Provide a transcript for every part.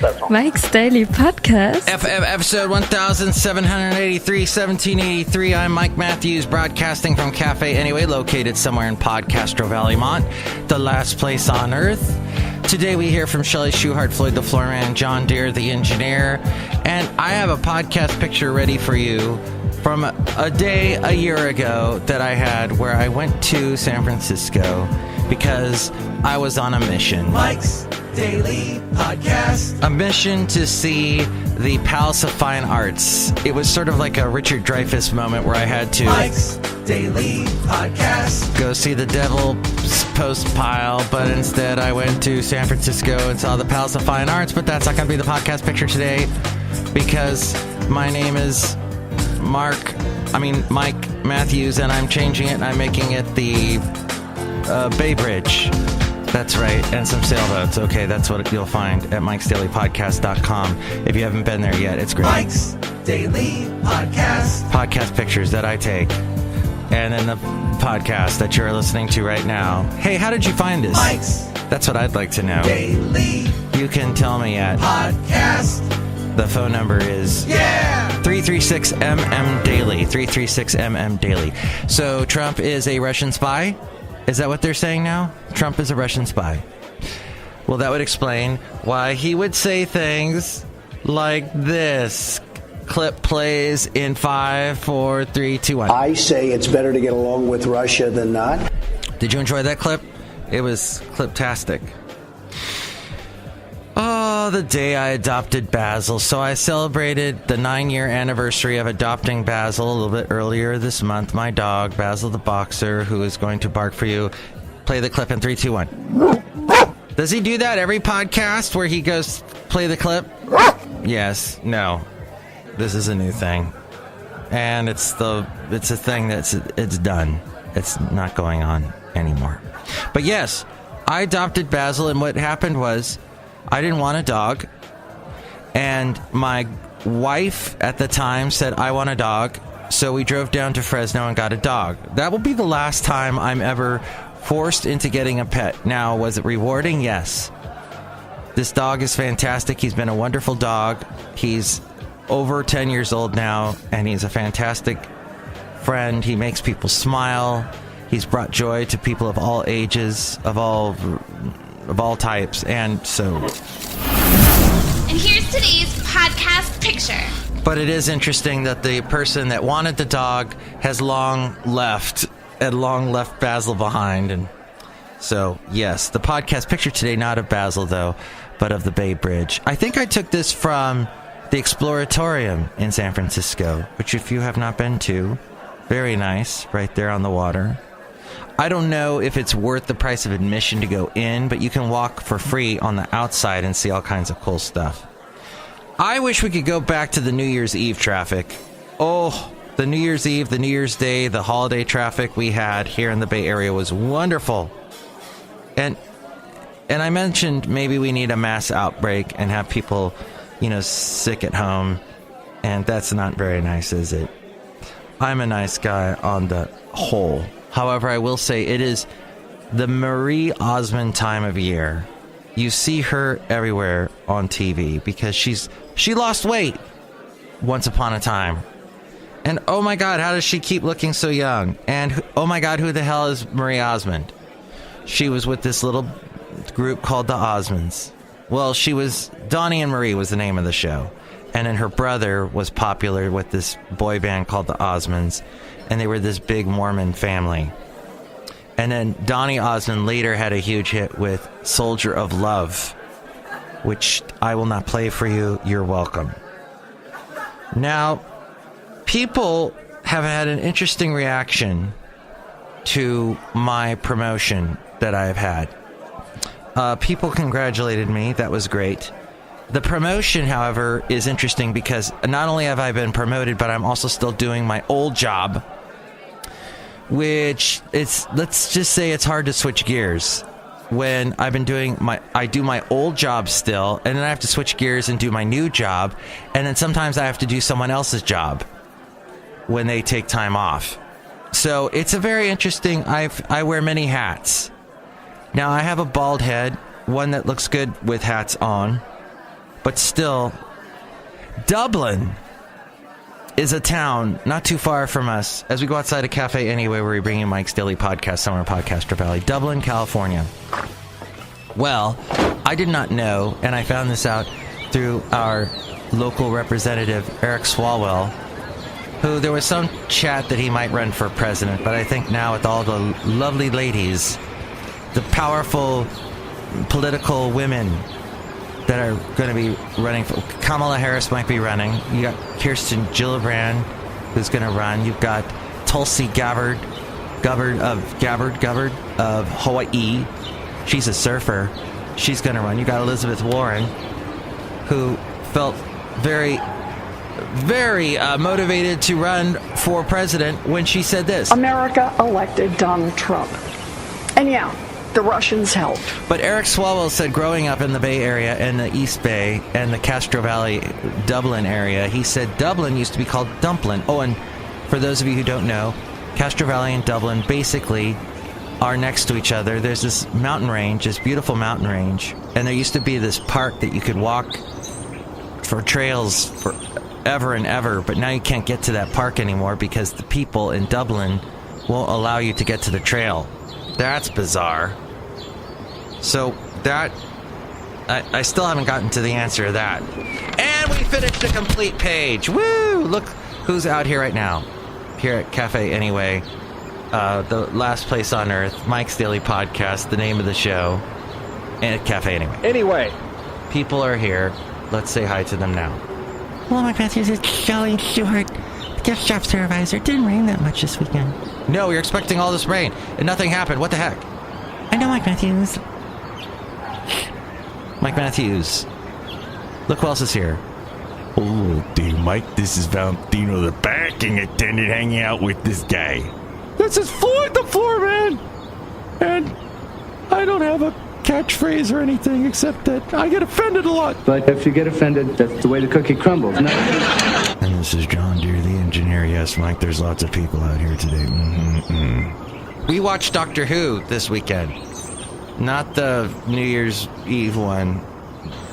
Not that song. Mike's Daily Podcast. Episode 1783, 1783. I'm Mike Matthews, broadcasting from Cafe Anyway, located somewhere in Podcastro Valleymont, the last place on earth. Today we hear from Chely Shoehart, Floyd the Floorman, John Deere, the engineer, and I have a podcast picture ready for you from a day a year ago that I had where I went to San Francisco because I was on a mission. Mike's Daily Podcast. A mission to see the Palace of Fine Arts. It was sort of like a Richard Dreyfuss moment where I had to Mike's Daily Podcast. go see the Devil's Post Pile, but instead I went to San Francisco and saw the Palace of Fine Arts. But that's not going to be the podcast picture today because my name is Mike Matthews, and I'm changing it and I'm making it the Bay Bridge. That's right, and some sailboats. Okay, that's what you'll find at MIKEs-DAILY-PODCAST.com. If you haven't been there yet, it's great. Mike's Daily Podcast. Podcast pictures that I take, and then the podcast that you're listening to right now. Hey, how did you find this? Mike's That's what I'd like to know. Daily You can tell me at Podcast. the phone number is 336-MM-DAILY. 336-MM-DAILY. So Trump is a Russian spy? Is that what they're saying now? Trump is a Russian spy. Well, that would explain why he would say things like this. Clip plays in 5, 4, 3, 2, 1. I say it's better to get along with Russia than not. Did you enjoy that clip? It was cliptastic. Oh, the day I adopted Basil. So I celebrated the 9-year anniversary of adopting Basil a little bit earlier this month. My dog, Basil the boxer, who is going to bark for you. Play the clip in 3, 2, 1. Does he do that every podcast where he goes, play the clip? Yes. No. This is a new thing. And it's a thing it's done. It's not going on anymore. But yes, I adopted Basil, and what happened was I didn't want a dog, and my wife at the time said, I want a dog, so we drove down to Fresno and got a dog. That will be the last time I'm ever forced into getting a pet. Now, was it rewarding? Yes. This dog is fantastic. He's been a wonderful dog. He's over 10 years old now, and he's a fantastic friend. He makes people smile. He's brought joy to people of all ages, of all types, and so. And here's today's podcast picture. But it is interesting that the person that wanted the dog has long left Basil behind. And so, yes, the podcast picture today, not of Basil, though, but of the Bay Bridge. I think I took this from the Exploratorium in San Francisco, which if you have not been to, very nice, right there on the water. I don't know if it's worth the price of admission to go in, but you can walk for free on the outside and see all kinds of cool stuff. I wish we could go back to the New Year's Eve traffic. Oh, the New Year's Eve, the New Year's Day, the holiday traffic we had here in the Bay Area was wonderful. And I mentioned maybe we need a mass outbreak and have people, sick at home. And that's not very nice, is it? I'm a nice guy on the whole. However, I will say it is the Marie Osmond time of year. You see her everywhere on TV because she lost weight once upon a time. And oh my God, how does she keep looking so young? And oh my God, who the hell is Marie Osmond? She was with this little group called the Osmonds. Well, Donnie and Marie was the name of the show. And then her brother was popular with this boy band called the Osmonds. And they were this big Mormon family. And then Donny Osmond later had a huge hit with Soldier of Love, which I will not play for you. You're welcome. Now, people have had an interesting reaction to my promotion that I have had. People congratulated me. That was great. The promotion, however, is interesting because not only have I been promoted, but I'm also still doing my old job, which let's just say it's hard to switch gears when I've been I do my old job still, and then I have to switch gears and do my new job, and then sometimes I have to do someone else's job when they take time off. So it's a very interesting, I wear many hats. Now I have a bald head, one that looks good with hats on, But still, Dublin is a town not too far from us. As we go outside a cafe anyway, where we bring you Mike's Daily Podcast, somewhere in Podcaster Valley. Dublin, California. Well, I did not know, and I found this out through our local representative, Eric Swalwell, who there was some chat that he might run for president, but I think now with all the lovely ladies, the powerful political women that are going to be running, Kamala Harris might be running. You got Kirsten Gillibrand, who's going to run. You've got Tulsi Gabbard of Hawaii. She's a surfer. She's going to run. You got Elizabeth Warren, who felt very motivated to run for president when she said this. America elected Donald Trump. And yeah, the Russians helped. But Eric Swalwell said growing up in the Bay Area and the East Bay and the Castro Valley, Dublin area, he said Dublin used to be called Dumpland. Oh, and for those of you who don't know, Castro Valley and Dublin basically are next to each other. There's this mountain range, this beautiful mountain range, and there used to be this park that you could walk for trails for ever and ever, but now you can't get to that park anymore because the people in Dublin won't allow you to get to the trail. That's bizarre. So that I still haven't gotten to the answer to that. And we finished a complete page. Woo! Look who's out here right now. Here at Cafe Anyway, the last place on earth, Mike's Daily Podcast, the name of the show, and at Cafe Anyway. Anyway, people are here. Let's say hi to them now. Hello, Mike Matthews. It's Chely Shoehart, gift shop supervisor. Didn't rain that much this weekend. No, we were expecting all this rain, and nothing happened. What the heck? I know, Mike Matthews. Mike Matthews. Look who else is here. Oh, dear Mike, this is Valentino, the parking attendant, hanging out with this guy. this is Floyd the Floorman, and I don't have a catchphrase or anything except that I get offended a lot. But if you get offended, that's the way the cookie crumbles. No. And this is John Deere, the engineer. Yes, Mike, there's lots of people out here today. We watched Doctor Who this weekend. Not the New Year's Eve one,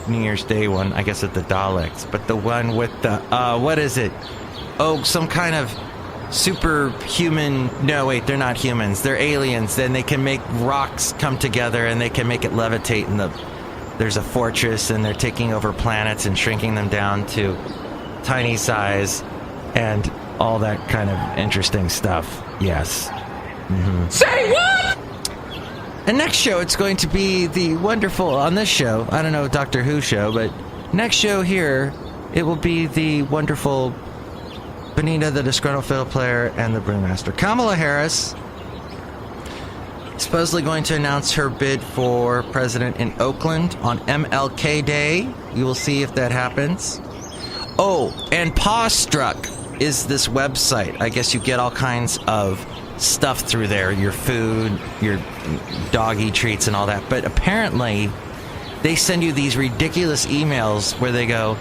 New Year's Day one, I guess at the Daleks, but the one with the, what is it? Oh, some kind of superhuman, no wait, they're not humans, they're aliens. Then they can make rocks come together and they can make it levitate, and there's a fortress and they're taking over planets and shrinking them down to tiny size and all that kind of interesting stuff. Yes. Say what? And next show, it's going to be the wonderful, on this show, I don't know, Doctor Who show, but next show here, it will be the wonderful Benita, the Disgruntled Fiddle Player, and the Brewmaster. Kamala Harris supposedly going to announce her bid for president in Oakland on MLK Day. We will see if that happens. Oh, and Pawstruck is this website. I guess you get all kinds of stuff through there, your food, your doggy treats and all that, but apparently they send you these ridiculous emails where they go,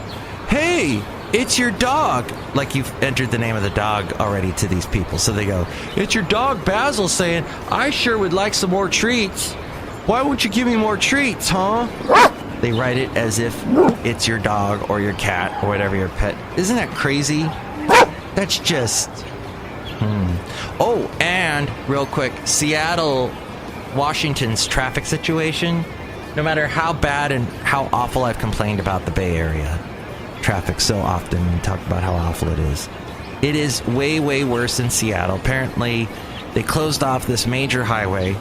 hey, it's your dog, like you've entered the name of the dog already to these people. So they go, it's your dog Basil saying, I sure would like some more treats. Why won't you give me more treats, huh? They write it as if it's your dog or your cat or whatever your pet. Isn't that crazy? That's just Oh, and real quick, Seattle, Washington's traffic situation. No matter how bad and how awful I've complained about the Bay Area traffic so often and talk about how awful it is way, way worse in Seattle. Apparently, they closed off this major highway,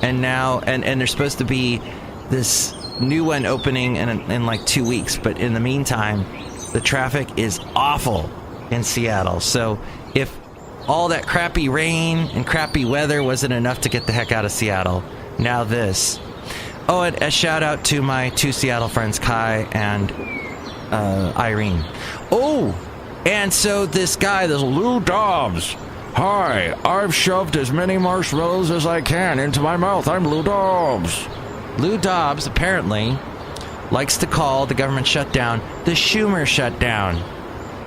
and now, and there's supposed to be this new one opening in like 2 weeks. But in the meantime, the traffic is awful in Seattle. So if all that crappy rain and crappy weather wasn't enough to get the heck out of Seattle, now this. Oh, and a shout out to my two Seattle friends, Kai and Irene. Oh, and so this guy, this Lou Dobbs. Hi, I've shoved as many marshmallows as I can into my mouth. I'm Lou Dobbs. Lou Dobbs apparently likes to call the government shutdown the Schumer shutdown.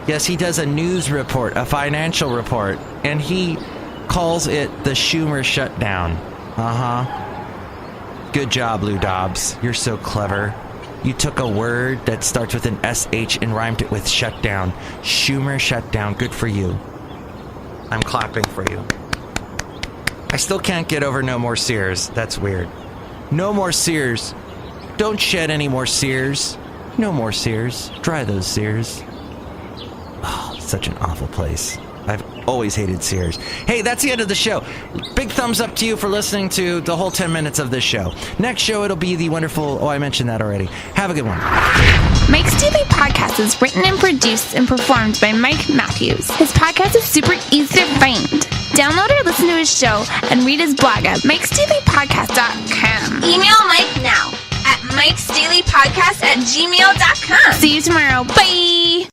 Yes, he does a news report, a financial report, and he calls it the Schumer shutdown. Good job, Lou Dobbs. You're so clever. You took a word that starts with an SH and rhymed it with shutdown. Schumer shutdown. Good for you. I'm clapping for you. I still can't get over no more Sears. That's weird. No more Sears. Don't shed any more Sears. No more Sears. Dry those Sears. Oh, such an awful place. I've always hated Sears. Hey, that's the end of the show. Big thumbs up to you for listening to the whole 10 minutes of this show. Next show, it'll be the wonderful... Oh, I mentioned that already. Have a good one. Mike's Daily Podcast is written and produced and performed by Mike Matthews. His podcast is super easy to find. Download or listen to his show and read his blog at MIKEs-DAILY-PODCAST.com. Email Mike now at MIKEs-DAILY-PODCAST@gmail.com. See you tomorrow. Bye!